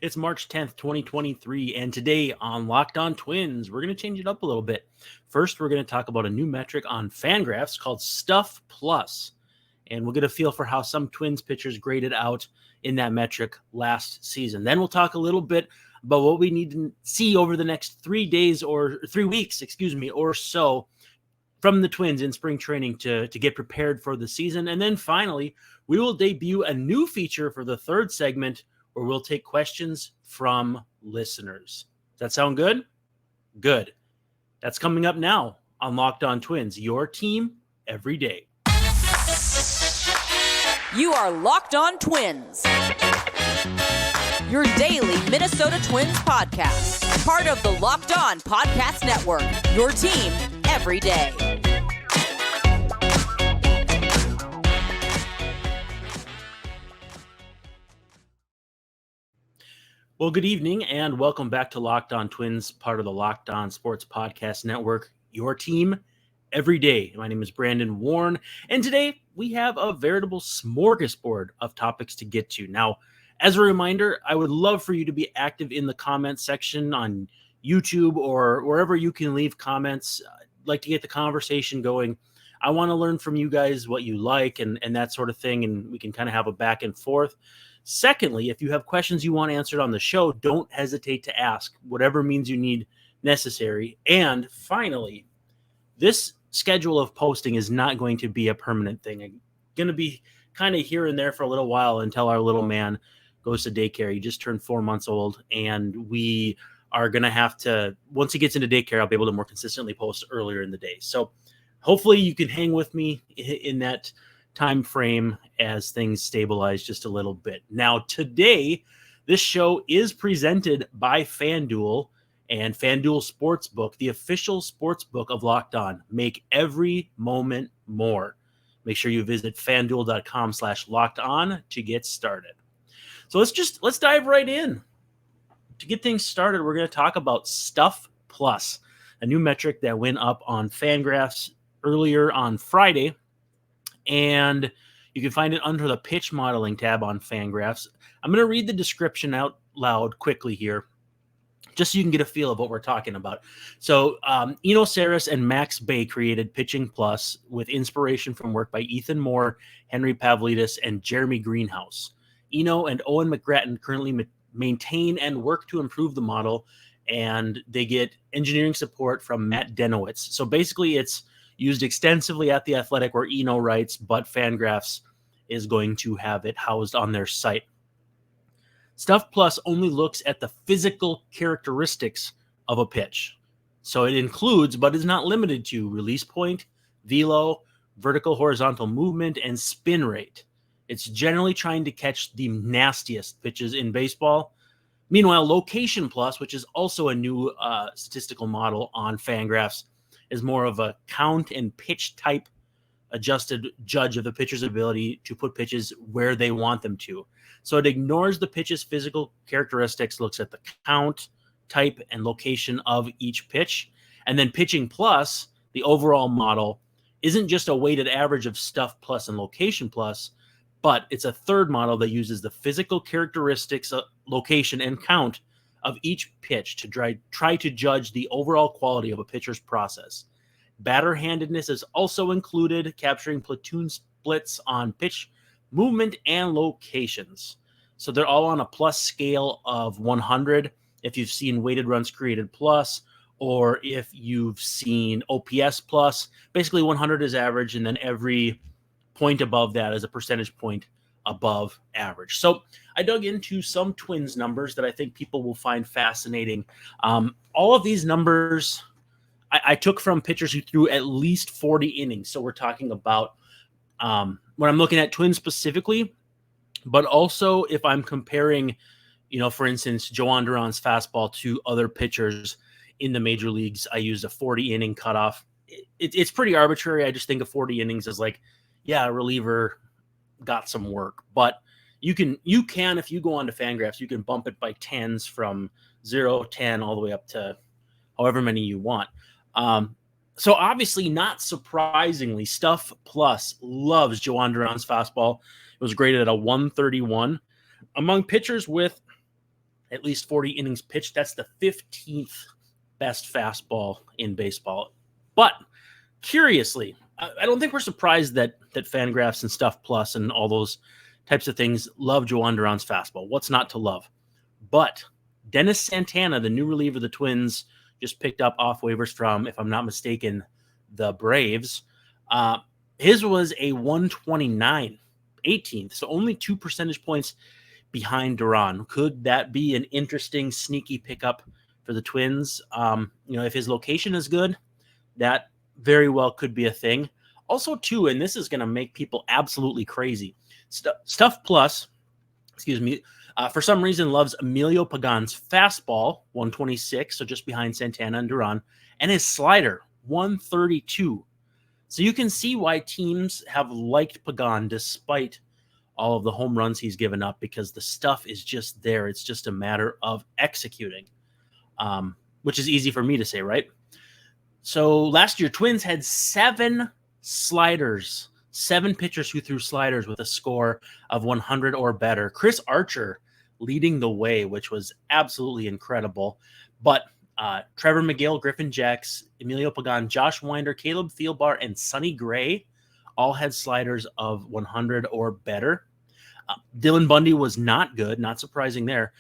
It's March 10th, 2023, and today on Locked On Twins, we're going to change it up a little bit. First, we're going to talk about a new metric on Fangraphs called Stuff Plus, and we'll get a feel for how some Twins pitchers graded out in that metric last season. Then we'll talk a little bit about what we need to see over the next 3 weeks, or so from the Twins in spring training to get prepared for the season. And then finally, we will debut a new feature for the third segment where we'll take questions from listeners. Does that sound good? Good. That's coming up now on Locked On Twins, your team every day. You are Locked On Twins, your daily Minnesota Twins podcast, part of the Locked On Podcast Network, your team every day. Well, good evening and welcome back to Locked On Twins, part of the Locked On Sports Podcast Network, your team every day. My name is Brandon Warren, and today we have a veritable smorgasbord of topics to get to. Now, as a reminder, I would love for you to be active in the comment section on YouTube or wherever you can leave comments. I'd like to get the conversation going. I want to learn from you guys what you like and that sort of thing, and we can kind of have a back and forth. Secondly, if you have questions you want answered on the show, don't hesitate to ask, whatever means you need necessary. And finally, this schedule of posting is not going to be a permanent thing. I'm going to be kind of here and there for a little while until our little man goes to daycare. He just turned 4 months old, and we are going to have to, once he gets into daycare, I'll be able to more consistently post earlier in the day. So hopefully you can hang with me in that time frame as things stabilize just a little bit. Now, today, this show is presented by FanDuel and FanDuel Sportsbook, the official sportsbook of Locked On. Make every moment more. Make sure you visit fanduel.com/lockedon to get started. So let's dive right in. To get things started, we're going to talk about Stuff Plus, a new metric that went up on Fangraphs earlier on Friday. And you can find it under the pitch modeling tab on Fangraphs. I'm going to read the description out loud quickly here, just so you can get a feel of what we're talking about. So Eno Saris and Max Bay created Pitching Plus with inspiration from work by Ethan Moore, Henry Pavlidis, and Jeremy Greenhouse. Eno and Owen McGrattan currently maintain and work to improve the model, and they get engineering support from Matt Denowitz. So basically it's used extensively at The Athletic, where Eno writes, but Fangraphs is going to have it housed on their site. Stuff Plus only looks at the physical characteristics of a pitch. So it includes, but is not limited to, release point, velo, vertical horizontal movement, and spin rate. It's generally trying to catch the nastiest pitches in baseball. Meanwhile, Location Plus, which is also a new statistical model on Fangraphs, is more of a count and pitch type adjusted judge of the pitcher's ability to put pitches where they want them to. So it ignores the pitch's physical characteristics, looks at the count, type, and location of each pitch. And then Pitching Plus, the overall model, isn't just a weighted average of Stuff Plus and Location Plus, but it's a third model that uses the physical characteristics, location, and count of each pitch to try to judge the overall quality of a pitcher's process. Batter-handedness is also included, capturing platoon splits on pitch movement and locations. So they're all on a plus scale of 100. If you've seen weighted runs created plus, or if you've seen OPS plus, basically 100 is average, and then every point above that is a percentage point above average. So I dug into some Twins numbers that I think people will find fascinating. All of these numbers I took from pitchers who threw at least 40 innings. So we're talking about when I'm looking at Twins specifically, but also if I'm comparing, for instance, Joan Duran's fastball to other pitchers in the major leagues, I used a 40 inning cutoff. It's pretty arbitrary. I just think of 40 innings as like, yeah, a reliever got some work, but you can, if you go on to Fangraphs, you can bump it by tens from 0, 10, all the way up to however many you want. So obviously, not surprisingly, Stuff Plus loves Joan Duran's fastball. It was graded at a 131. Among pitchers with at least 40 innings pitched. That's the 15th best fastball in baseball. But curiously, I don't think we're surprised that Fangraphs and Stuff Plus and all those types of things love Joan Duran's fastball. What's not to love? But Dennis Santana, the new reliever the Twins just picked up off waivers from, if I'm not mistaken, the Braves, his was a 129, 18th, so only 2 percentage points behind Duran. Could that be an interesting, sneaky pickup for the Twins? If his location is good, that very well could be a thing. Also, too, and this is going to make people absolutely crazy, Stuff Plus, for some reason loves Emilio Pagan's fastball, 126, so just behind Santana and Duran, and his slider, 132. So you can see why teams have liked Pagan despite all of the home runs he's given up, because the stuff is just there. It's just a matter of executing, which is easy for me to say, right? So last year, Twins had 7 sliders, 7 pitchers who threw sliders with a score of 100 or better. Chris Archer leading the way, which was absolutely incredible. But Trevor McGill, Griffin Jacks, Emilio Pagan, Josh Winder, Caleb Thielbar, and Sonny Gray all had sliders of 100 or better. Dylan Bundy was not good, not surprising there.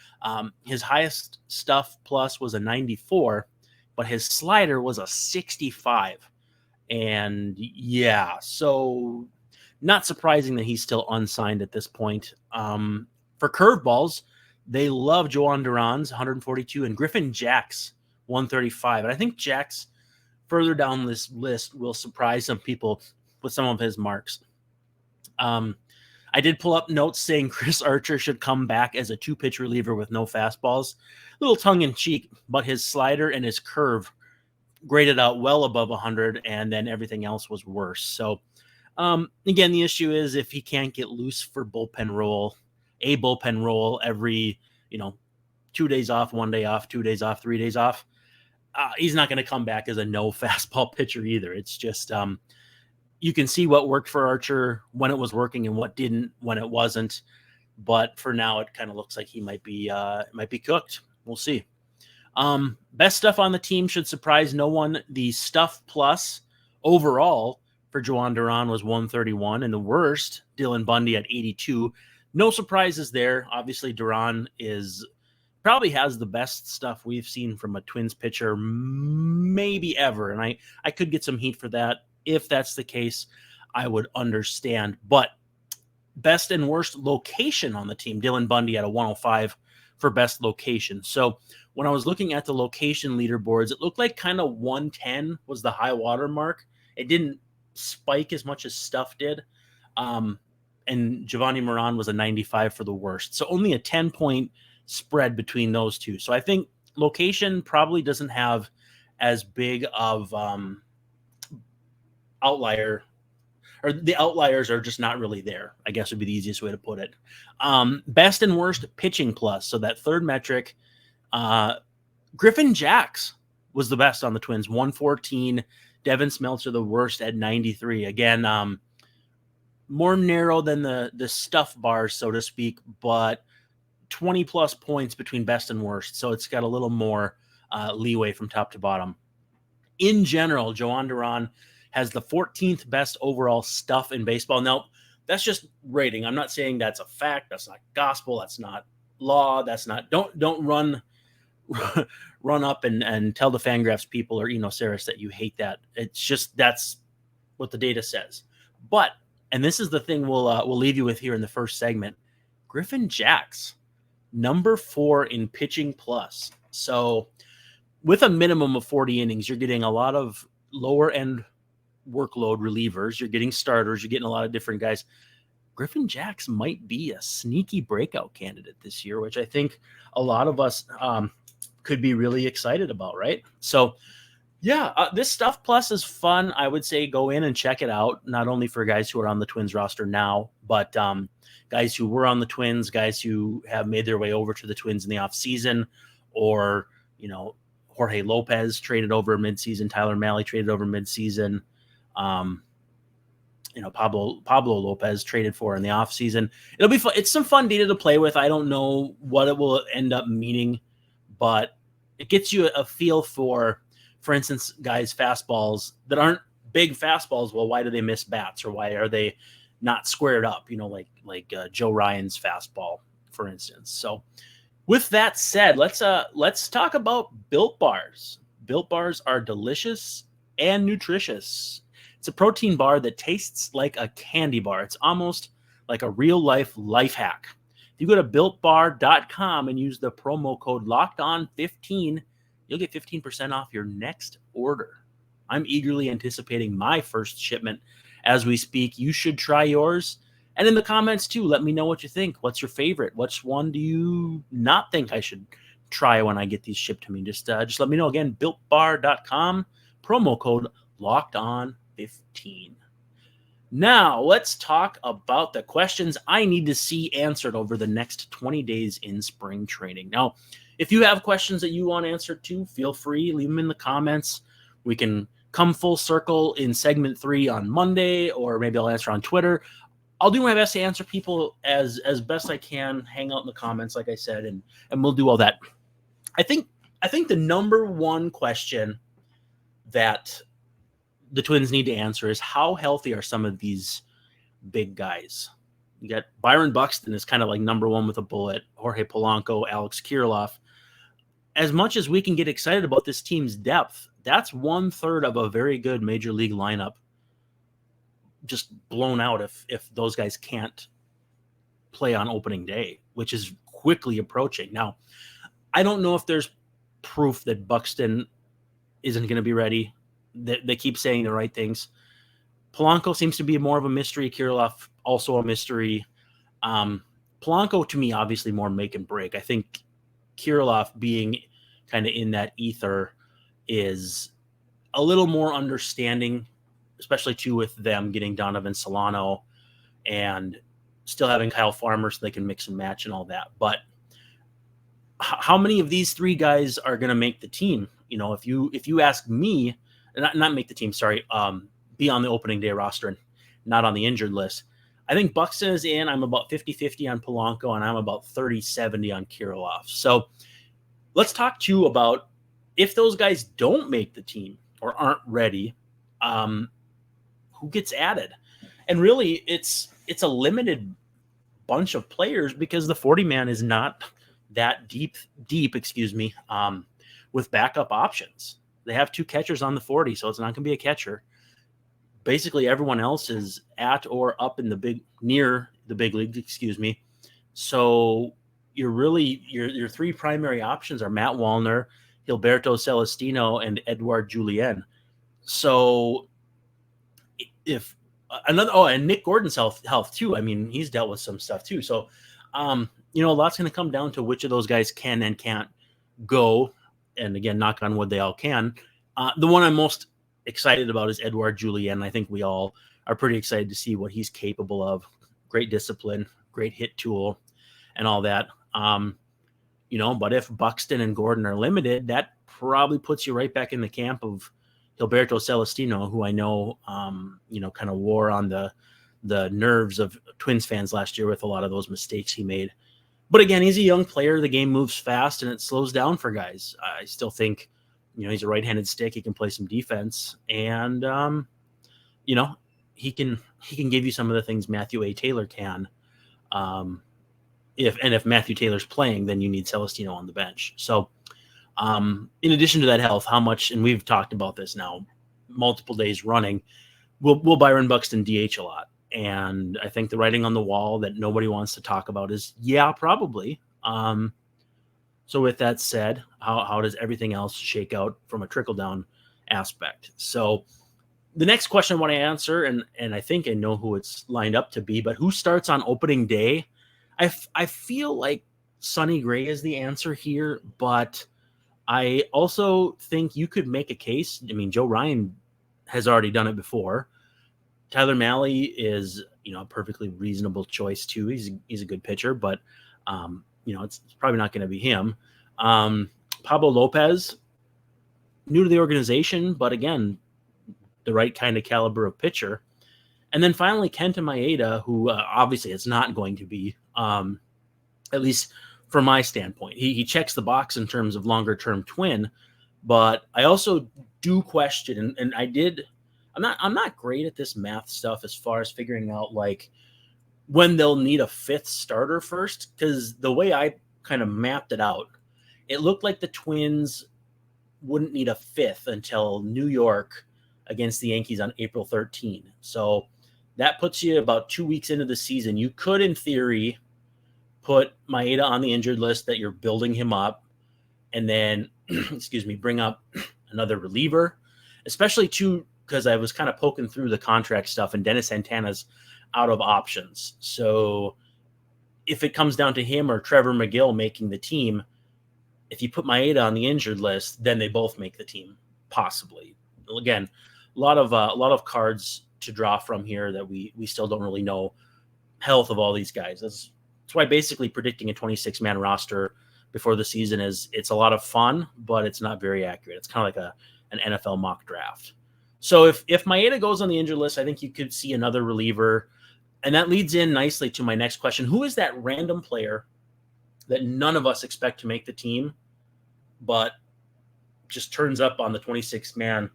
His highest Stuff Plus was a 94, but his slider was a 65. And yeah, so not surprising that he's still unsigned at this point. For curveballs, they love Joan Duran's 142 and Griffin Jacks 135. And I think Jacks further down this list will surprise some people with some of his marks. I did pull up notes saying Chris Archer should come back as a 2-pitch reliever with no fastballs. A little tongue-in-cheek, but his slider and his curve graded out well above 100, and then everything else was worse. So, again, the issue is if he can't get loose for a bullpen role every, 2 days off, 1 day off, 2 days off, 3 days off, he's not going to come back as a no fastball pitcher either. It's just you can see what worked for Archer when it was working and what didn't when it wasn't. But for now, it kind of looks like he might be cooked. We'll see. Best stuff on the team should surprise no one. The Stuff Plus overall for Joan Duran was 131, and the worst, Dylan Bundy at 82. No surprises there. Obviously, Duran probably has the best stuff we've seen from a Twins pitcher maybe ever, and I could get some heat for that. If that's the case, I would understand. But best and worst location on the team, Dylan Bundy at a 105 for best location. So when I was looking at the location leaderboards, it looked like kind of 110 was the high water mark. It didn't spike as much as Stuff did. And Giovanni Moran was a 95 for the worst. So only a 10-point spread between those two. So I think location probably doesn't have as big of outlier, or the outliers are just not really there, I guess would be the easiest way to put it. Best and worst pitching plus. So that third metric, Griffin Jacks was the best on the Twins, 114. Devin Smeltzer the worst at 93. Again, more narrow than the stuff bars, so to speak, but 20 plus points between best and worst. So it's got a little more leeway from top to bottom. In general, Joan Duran has the 14th best overall stuff in baseball. Now, that's just rating. I'm not saying that's a fact. That's not gospel. That's not law. That's not, don't run up and tell the Fangraphs people or Saris that you hate that. It's just, that's what the data says. But, and this is the thing we'll leave you with here in the first segment, Griffin Jacks, number 4 in pitching plus. So with a minimum of 40 innings, you're getting a lot of lower end workload relievers. You're getting starters. You're getting a lot of different guys. Griffin Jacks might be a sneaky breakout candidate this year, which I think a lot of us could be really excited about, right? So, yeah, this Stuff Plus is fun. I would say go in and check it out, not only for guys who are on the Twins roster now, but guys who were on the Twins, guys who have made their way over to the Twins in the offseason, or, Jorge Lopez traded over midseason, Tyler Mahle traded over midseason. Pablo Lopez traded for in the offseason. It'll be fun. It's some fun data to play with. I don't know what it will end up meaning, but it gets you a feel for instance, guys' fastballs that aren't big fastballs. Well, why do they miss bats, or why are they not squared up? Like Joe Ryan's fastball, for instance. So, with that said, let's talk about Built Bars. Built Bars are delicious and nutritious. It's a protein bar that tastes like a candy bar. It's almost like a real life hack. If you go to builtbar.com and use the promo code LOCKEDON15, you'll get 15% off your next order. I'm eagerly anticipating my first shipment as we speak. You should try yours. And in the comments too, let me know what you think. What's your favorite? Which one do you not think I should try when I get these shipped to me? Just let me know. Again, builtbar.com, promo code LOCKEDON15. Now, let's talk about the questions I need to see answered over the next 20 days in spring training. Now, if you have questions that you want answered too, feel free, leave them in the comments. We can come full circle in segment 3 on Monday, or maybe I'll answer on Twitter. I'll do my best to answer people as best I can. Hang out in the comments, like I said, and we'll do all that. I think the number one question that the Twins need to answer is, how healthy are some of these big guys? You got Byron Buxton is kind of like number one with a bullet. Jorge Polanco, Alex Kirilloff. As much as we can get excited about this team's depth, that's 1/3 of a very good major league lineup just blown out if those guys can't play on opening day, which is quickly approaching. Now, I don't know if there's proof that Buxton isn't going to be ready. They keep saying the right things. Polanco seems to be more of a mystery. Kirilloff also a mystery. Polanco, to me, obviously more make and break. I think Kirilloff being kind of in that ether is a little more understanding, especially too with them getting Donovan Solano and still having Kyle Farmer so they can mix and match and all that. But how many of these three guys are going to make the team? If you ask me, not make the team, sorry, be on the opening day roster and not on the injured list. I think Buxton is in. I'm about 50-50 on Polanco, and I'm about 30-70 on Kirilloff. So let's talk too about if those guys don't make the team or aren't ready, who gets added. And really, it's a limited bunch of players because the 40-man is not that deep, with backup options. They have 2 catchers on the 40, so it's not going to be a catcher. Basically, everyone else is at or up in near the big leagues, So your 3 primary options are Matt Wallner, Gilberto Celestino, and Edouard Julien. So if and Nick Gordon's health too. I mean, he's dealt with some stuff too. So, a lot's going to come down to which of those guys can and can't go. And again, knock on wood, they all can. The one I'm most excited about is Edouard Julien. I think we all are pretty excited to see what he's capable of. Great discipline, great hit tool, and all that. But if Buxton and Gordon are limited, that probably puts you right back in the camp of Gilberto Celestino, who I know, kind of wore on the nerves of Twins fans last year with a lot of those mistakes he made. But again, he's a young player. The game moves fast and it slows down for guys. I still think, he's a right-handed stick. He can play some defense, and he can give you some of the things Matthew A. Taylor can. If Matthew Taylor's playing, then you need Celestino on the bench. So, in addition to that health, how much, and we've talked about this now multiple days running, will Byron Buxton DH a lot? And I think the writing on the wall that nobody wants to talk about is, yeah, probably. So with that said, how does everything else shake out from a trickle-down aspect? So the next question I want to answer, and I think I know who it's lined up to be, but who starts on opening day? I feel like Sonny Gray is the answer here, but I also think you could make a case. I mean, Joe Ryan has already done it before. Tyler Mahle is, a perfectly reasonable choice too. He's a good pitcher, but it's probably not going to be him. Pablo Lopez, new to the organization, but again, the right kind of caliber of pitcher. And then finally, Kenta Maeda, who obviously it's not going to be, at least from my standpoint. He checks the box in terms of longer-term Twin, but I also do question, and I'm not great at this math stuff as far as figuring out like when they'll need a fifth starter first, because the way I kind of mapped it out, it looked like the Twins wouldn't need a fifth until New York against the Yankees on April 13. So that puts you about 2 weeks into the season. You could, in theory, put Maeda on the injured list that you're building him up, and then, bring up another reliever, especially too, because I was kind of poking through the contract stuff, and Dennis Santana's out of options. So if it comes down to him or Trevor McGill making the team, if you put Maeda on the injured list, then they both make the team, possibly. Again, a lot of cards to draw from here that we still don't really know health of all these guys. That's why basically predicting a 26-man roster before the season it's a lot of fun, but it's not very accurate. It's kind of like an NFL mock draft. So if Maeda goes on the injured list, I think you could see another reliever. And that leads in nicely to my next question. Who is that random player that none of us expect to make the team, but just turns up on the 26th man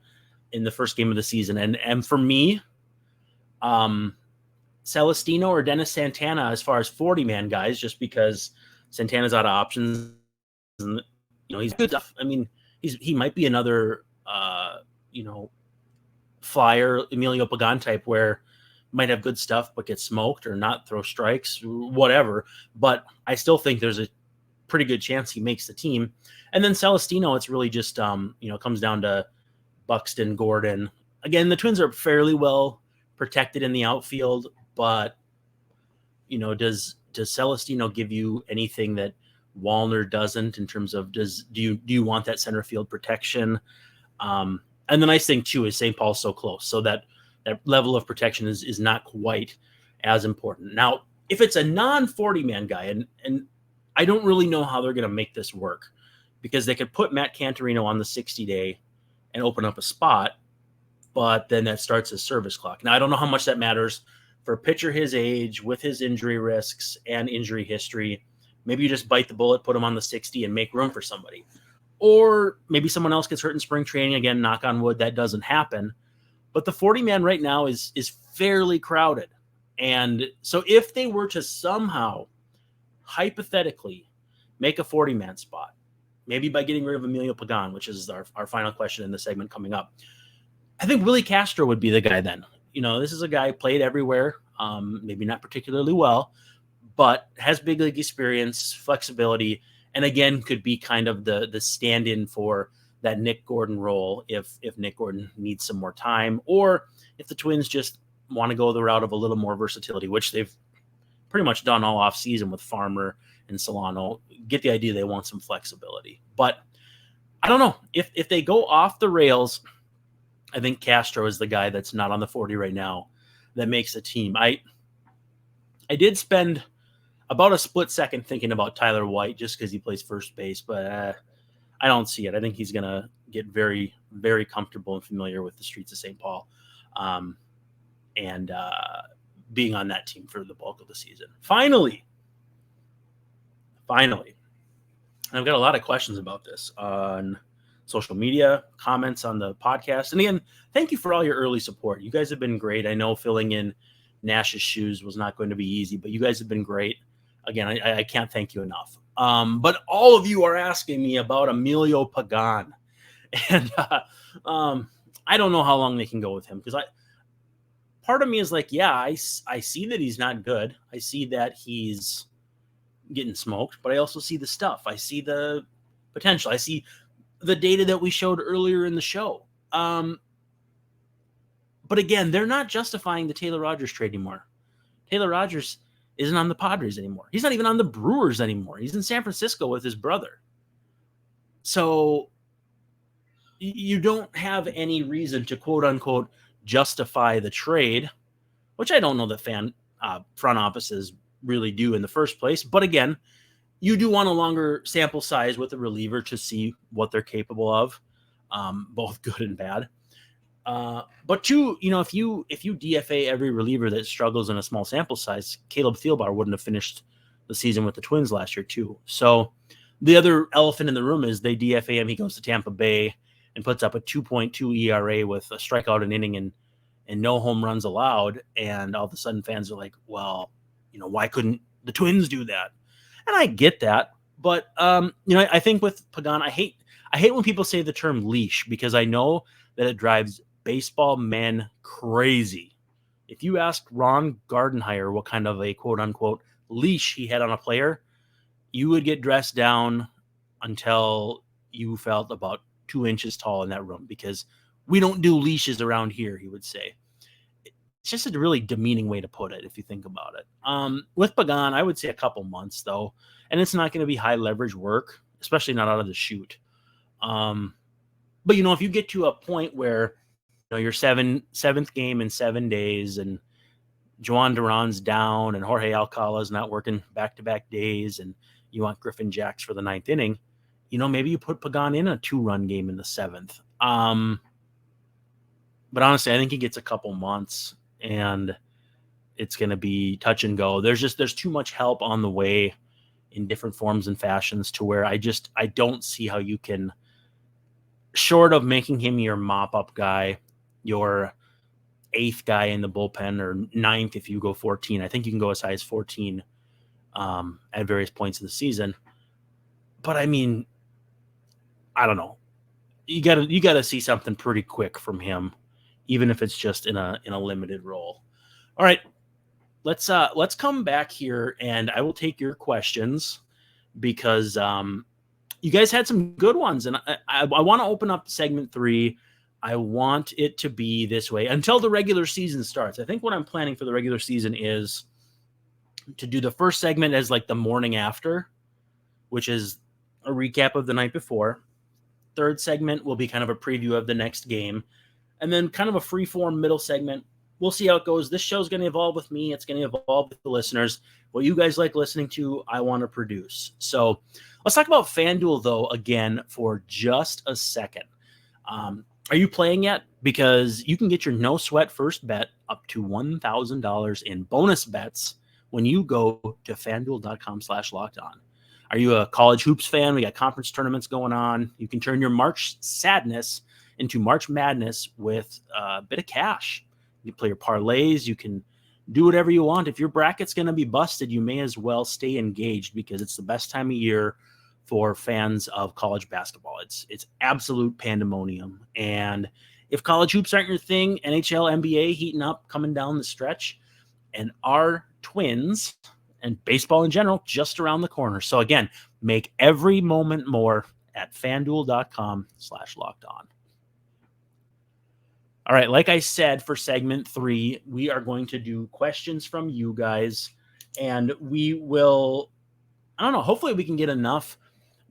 in the first game of the season? And for me, Celestino or Dennis Santana as far as 40-man guys, just because Santana's out of options. And, he's good stuff. I mean, he might be another, flyer, Emilio Pagan type, where might have good stuff but get smoked or not throw strikes, whatever. But I still think there's a pretty good chance he makes the team. And then Celestino, it's really just, comes down to Buxton, Gordon. Again, the Twins are fairly well protected in the outfield, but, does Celestino give you anything that Wallner doesn't in terms of do you want that center field protection? And the nice thing, too, is St. Paul's so close, so that level of protection is not quite as important. Now, if it's a non-40-man guy, and I don't really know how they're going to make this work, because they could put Matt Cantorino on the 60-day and open up a spot, but then that starts his service clock. Now, I don't know how much that matters for a pitcher his age with his injury risks and injury history. Maybe you just bite the bullet, put him on the 60 and make room for somebody. Or maybe someone else gets hurt in spring training. Again, knock on wood, that doesn't happen. But the 40-man right now is fairly crowded. And so if they were to somehow, hypothetically, make a 40-man spot, maybe by getting rid of Emilio Pagan, which is our final question in the segment coming up, I think Willie Castro would be the guy then. This is a guy who played everywhere, maybe not particularly well, but has big league experience, flexibility, and again, could be kind of the stand-in for that Nick Gordon role if Nick Gordon needs some more time, or if the Twins just want to go the route of a little more versatility, which they've pretty much done all off season with Farmer and Solano. Get the idea, they want some flexibility. But I don't know. If they go off the rails, I think Castro is the guy that's not on the 40 right now that makes the team. I did spend about a split second thinking about Tyler White just because he plays first base, but I don't see it. I think he's going to get very, very comfortable and familiar with the streets of St. Paul, and being on that team for the bulk of the season. Finally, and I've got a lot of questions about this on social media, comments on the podcast. And again, thank you for all your early support. You guys have been great. I know filling in Nash's shoes was not going to be easy, but you guys have been great. Again, I can't thank you enough. But all of you are asking me about Emilio Pagan. And I don't know how long they can go with him, because part of me is like, yeah, I see that he's not good. I see that he's getting smoked, but I also see the stuff. I see the potential. I see the data that we showed earlier in the show. But again, they're not justifying the Taylor Rogers trade anymore. Taylor Rogers isn't on the Padres anymore. He's not even on the Brewers anymore. He's in San Francisco with his brother. So you don't have any reason to quote unquote justify the trade, which I don't know that front offices really do in the first place. But again, you do want a longer sample size with a reliever to see what they're capable of, both good and bad. But two, if you DFA every reliever that struggles in a small sample size, Caleb Thielbar wouldn't have finished the season with the Twins last year too. So the other elephant in the room is they DFA him. He goes to Tampa Bay and puts up a 2.2 ERA with a strikeout an inning and no home runs allowed. And all of a sudden fans are like, well, why couldn't the Twins do that? And I get that. But, I think with Pagan, I hate when people say the term leash because I know that it drives baseball men crazy. If you asked Ron Gardenhire what kind of a quote-unquote leash he had on a player, you would get dressed down until you felt about 2 inches tall in that room because we don't do leashes around here, he would say. It's just a really demeaning way to put it if you think about it. With Pagan, I would say a couple months, though, and it's not going to be high leverage work, especially not out of the chute. But, if you get to a point where your seventh game in 7 days and Juan Duran's down and Jorge Alcala's not working back-to-back days and you want Griffin Jacks for the 9th inning, maybe you put Pagan in a 2-run game in the 7th. But honestly, I think he gets a couple months and it's going to be touch and go. There's too much help on the way in different forms and fashions to where I don't see how you can, short of making him your mop-up guy, your 8th guy in the bullpen or 9th if you go 14. I think you can go as high as 14 at various points of the season. But I mean, I don't know. You gotta see something pretty quick from him, even if it's just in a limited role. All right, let's come back here and I will take your questions because you guys had some good ones, and I want to open up segment 3. I want it to be this way until the regular season starts. I think what I'm planning for the regular season is to do the first segment as like the morning after, which is a recap of the night before. Third segment will be kind of a preview of the next game. And then kind of a free-form middle segment. We'll see how it goes. This show's going to evolve with me. It's going to evolve with the listeners. What you guys like listening to, I want to produce. So let's talk about FanDuel, though, again, for just a second. Are you playing yet? Because you can get your no-sweat first bet up to $1,000 in bonus bets when you go to FanDuel.com/lockedon. Are you a college hoops fan? We got conference tournaments going on. You can turn your March sadness into March madness with a bit of cash. You can play your parlays. You can do whatever you want. If your bracket's going to be busted, you may as well stay engaged because it's the best time of year for fans of college basketball. It's absolute pandemonium. And if college hoops aren't your thing, NHL, NBA heating up, coming down the stretch, and our Twins and baseball in general just around the corner. So again, make every moment more at FanDuel.com/lockedon. All right, like I said, for segment 3, we are going to do questions from you guys, and we will, I don't know, hopefully we can get enough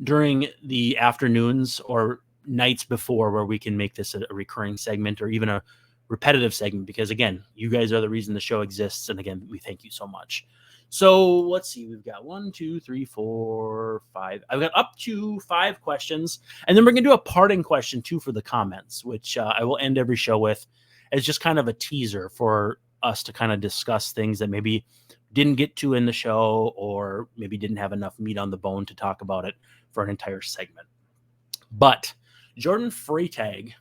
during the afternoons or nights before where we can make this a recurring segment or even a repetitive segment because, again, you guys are the reason the show exists, and again, we thank you so much. So let's see. We've got 1, 2, 3, 4, 5. I've got up to 5 questions. And then we're going to do a parting question, too, for the comments, which I will end every show with as just kind of a teaser for us to kind of discuss things that maybe didn't get to in the show or maybe didn't have enough meat on the bone to talk about it for an entire segment. But Jordan Freytag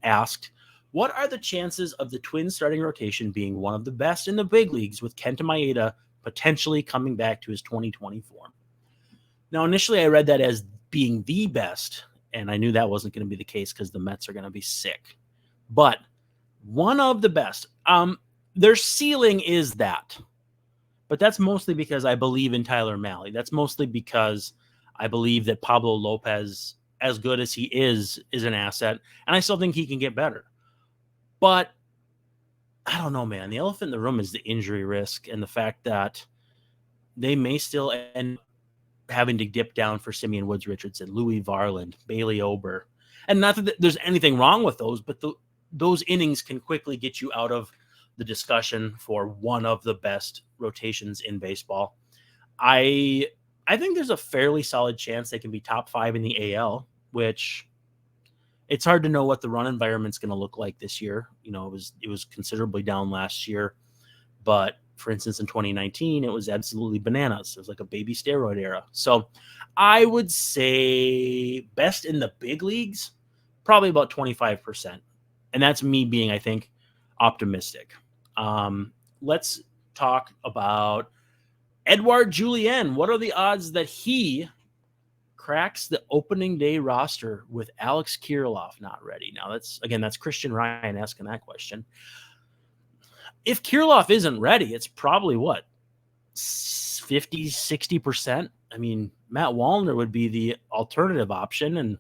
asked, what are the chances of the Twins starting rotation being one of the best in the big leagues with Kenta Maeda potentially coming back to his 2020 form? Now, initially I read that as being the best, and I knew that wasn't going to be the case because the Mets are going to be sick. But one of the best. Their ceiling is that. But that's mostly because I believe in Tyler Mahle. That's mostly because I believe that Pablo Lopez, as good as he is an asset, and I still think he can get better. But I don't know, man. The elephant in the room is the injury risk and the fact that they may still end up having to dip down for Simeon Woods Richardson, Louis Varland, Bailey Ober. And not that there's anything wrong with those, but those innings can quickly get you out of the discussion for one of the best rotations in baseball. I think there's a fairly solid chance they can be top 5 in the AL, which It's hard to know what the run environment's going to look like this year. It was considerably down last year, but for instance, in 2019, it was absolutely bananas. It was like a baby steroid era. So I would say best in the big leagues, probably about 25%. And that's me being, I think, optimistic. Let's talk about Edouard Julien. What are the odds that he cracks the opening day roster with Alex Kirilloff not ready? Now, that's Christian Ryan asking that question. If Kirilloff isn't ready, it's probably 50, 60%. I mean, Matt Wallner would be the alternative option. And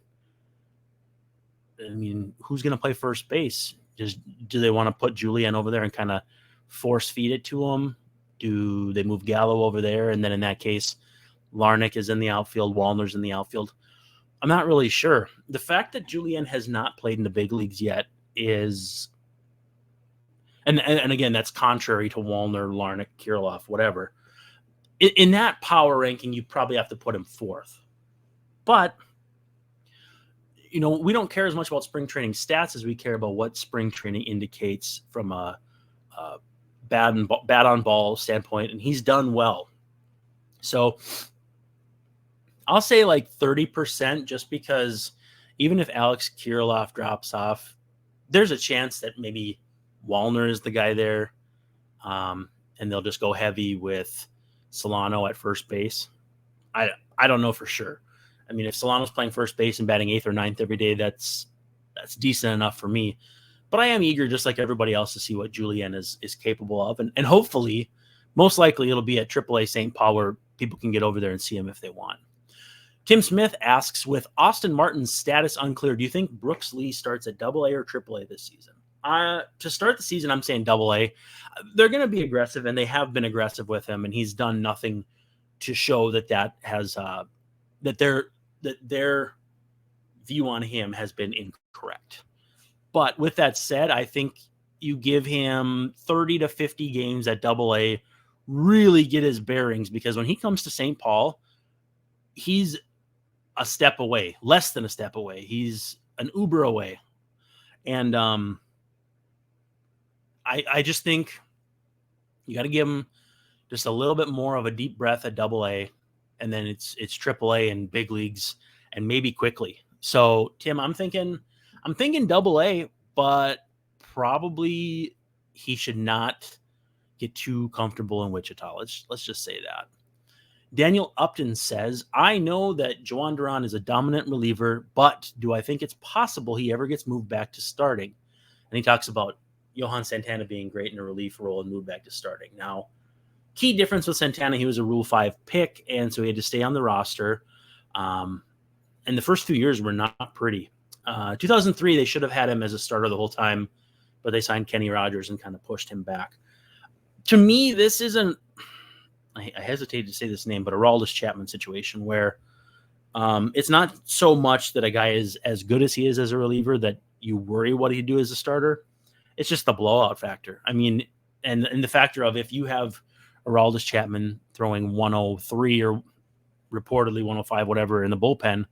I mean, who's going to play first base? Do they want to put Julien over there and kind of force feed it to him? Do they move Gallo over there? And then in that case, Larnach is in the outfield, Wallner's in the outfield. I'm not really sure. The fact that Julien has not played in the big leagues yet is, and again, that's contrary to Wallner, Larnach, Kirilloff, whatever. In that power ranking, you probably have to put him fourth. But, we don't care as much about spring training stats as we care about what spring training indicates from a bat on ball standpoint, and he's done well. So I'll say like 30%, just because even if Alex Kirilloff drops off, there's a chance that maybe Wallner is the guy there, and they'll just go heavy with Solano at first base. I don't know for sure. I mean, if Solano's playing first base and batting 8th or 9th every day, that's decent enough for me. But I am eager, just like everybody else, to see what Julien is capable of. And hopefully, most likely, it'll be at AAA St. Paul where people can get over there and see him if they want. Tim Smith asks, with Austin Martin's status unclear, do you think Brooks Lee starts at AA or AAA this season? To start the season, I'm saying AA. They're going to be aggressive, and they have been aggressive with him, and he's done nothing to show that has that their view on him has been incorrect. But with that said, I think you give him 30 to 50 games at AA, really get his bearings, because when he comes to St. Paul, he's a step away, less than a step away. He's an Uber away. And I just think you got to give him just a little bit more of a deep breath at AA, and then it's AAA and big leagues, and maybe quickly. So Tim, I'm thinking AA, but probably he should not get too comfortable in Wichita. Let's just say that. Daniel Upton says, I know that Joan Duran is a dominant reliever, but do I think it's possible he ever gets moved back to starting? And he talks about Johan Santana being great in a relief role and moved back to starting. Now, key difference with Santana, he was a Rule 5 pick, and so he had to stay on the roster. And the first few years were not pretty. 2003, they should have had him as a starter the whole time, but they signed Kenny Rogers and kind of pushed him back. To me, this isn't, I hesitate to say this name, but a Aroldis Chapman situation where it's not so much that a guy is as good as he is as a reliever that you worry what he'd do as a starter. It's just the blowout factor. I mean, and the factor of if you have Aroldis Chapman throwing 103 or reportedly 105, whatever, in the bullpen,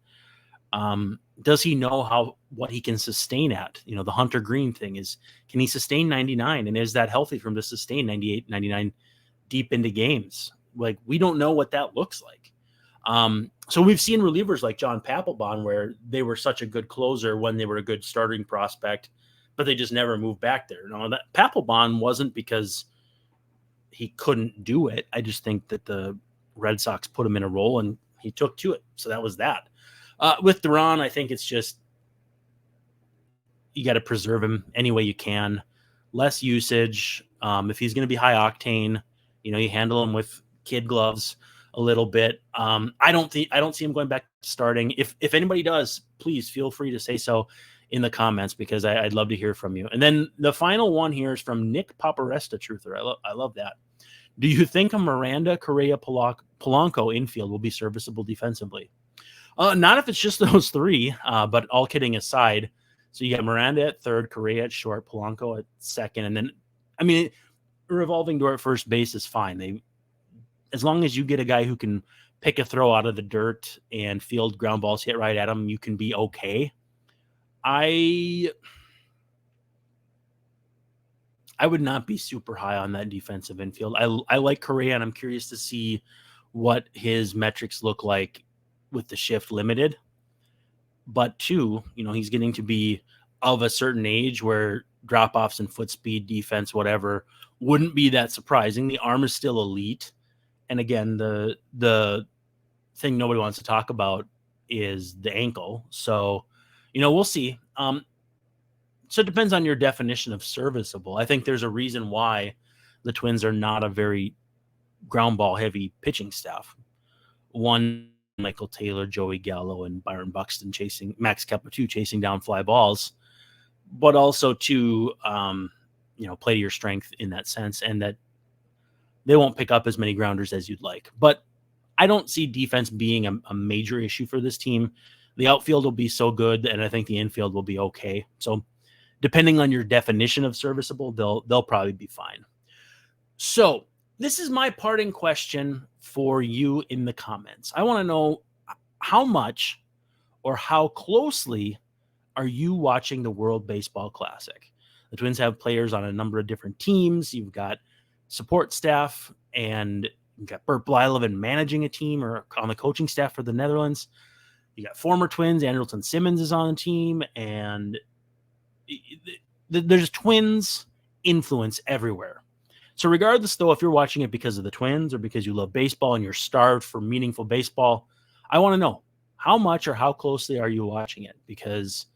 does he know what he can sustain at? The Hunter Green thing is, can he sustain 99? And is that healthy for him to sustain 98, 99 deep into games? Like, we don't know what that looks like. So we've seen relievers like John Papelbon where they were such a good closer when they were a good starting prospect, but they just never moved back there. No, that Papelbon wasn't because he couldn't do it. I just think that the Red Sox put him in a role and he took to it. So that was that. With Duran, I think it's just you got to preserve him any way you can. Less usage. If he's going to be high octane, you handle him with kid gloves a little bit. I don't see him going back to starting. If anybody does, please feel free to say so in the comments, because I'd love to hear from you. And then the final one here is from Nick Paparesta Truther. I love that. Do you think a Miranda, Correa, Polanco infield will be serviceable defensively? Not if it's just those three, but all kidding aside. So you got Miranda at third, Correa at short, Polanco at second. And then, I mean, a revolving door at first base is fine. As long as you get a guy who can pick a throw out of the dirt and field ground balls hit right at him, you can be okay. I would not be super high on that defensive infield. I like Correa, and I'm curious to see what his metrics look like with the shift limited. But two, he's getting to be of a certain age where drop-offs in foot speed, defense, whatever, wouldn't be that surprising. The arm is still elite. And again, the thing nobody wants to talk about is the ankle. So, we'll see. So it depends on your definition of serviceable. I think there's a reason why the Twins are not a very ground ball heavy pitching staff. One, Michael Taylor, Joey Gallo, and Byron Buxton chasing Max Kepler too, chasing down fly balls, but also to play to your strength in that sense, and that they won't pick up as many grounders as you'd like. But I don't see defense being a major issue for this team. The outfield will be so good, and I think the infield will be okay. So depending on your definition of serviceable, they'll probably be fine. So this is my parting question for you in the comments. I want to know how much or how closely are you watching the World Baseball Classic? The Twins have players on a number of different teams. You've got support staff, and you've got Bert Blyleven managing a team or on the coaching staff for the Netherlands. You got former Twins. Andrelton Simmons is on the team, and there's Twins influence everywhere. So regardless, though, if you're watching it because of the Twins or because you love baseball and you're starved for meaningful baseball, I want to know how much or how closely are you watching it? Because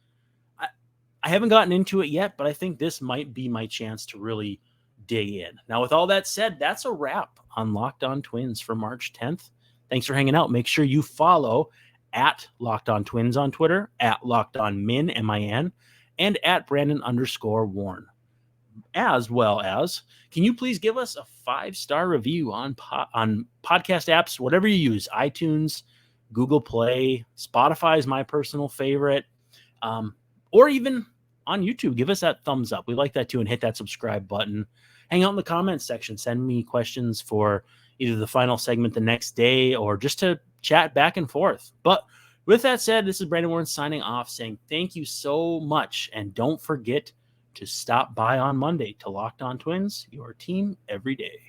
I haven't gotten into it yet, but I think this might be my chance to really dig in. Now, with all that said, that's a wrap on Locked On Twins for March 10th. Thanks for hanging out. Make sure you follow at Locked On Twins on Twitter, at Locked On Min, M-I-N, and at Brandon_Warren. As well as, can you please give us a 5-star review on podcast apps, whatever you use, iTunes, Google Play, Spotify is my personal favorite, or even on YouTube. Give us that thumbs up. We like that too, and hit that subscribe button. Hang out in the comments section. Send me questions for either the final segment the next day or just to chat back and forth. But with that said, this is Brandon Warren signing off, saying thank you so much, and don't forget to stop by on Monday to Locked On Twins, your team every day.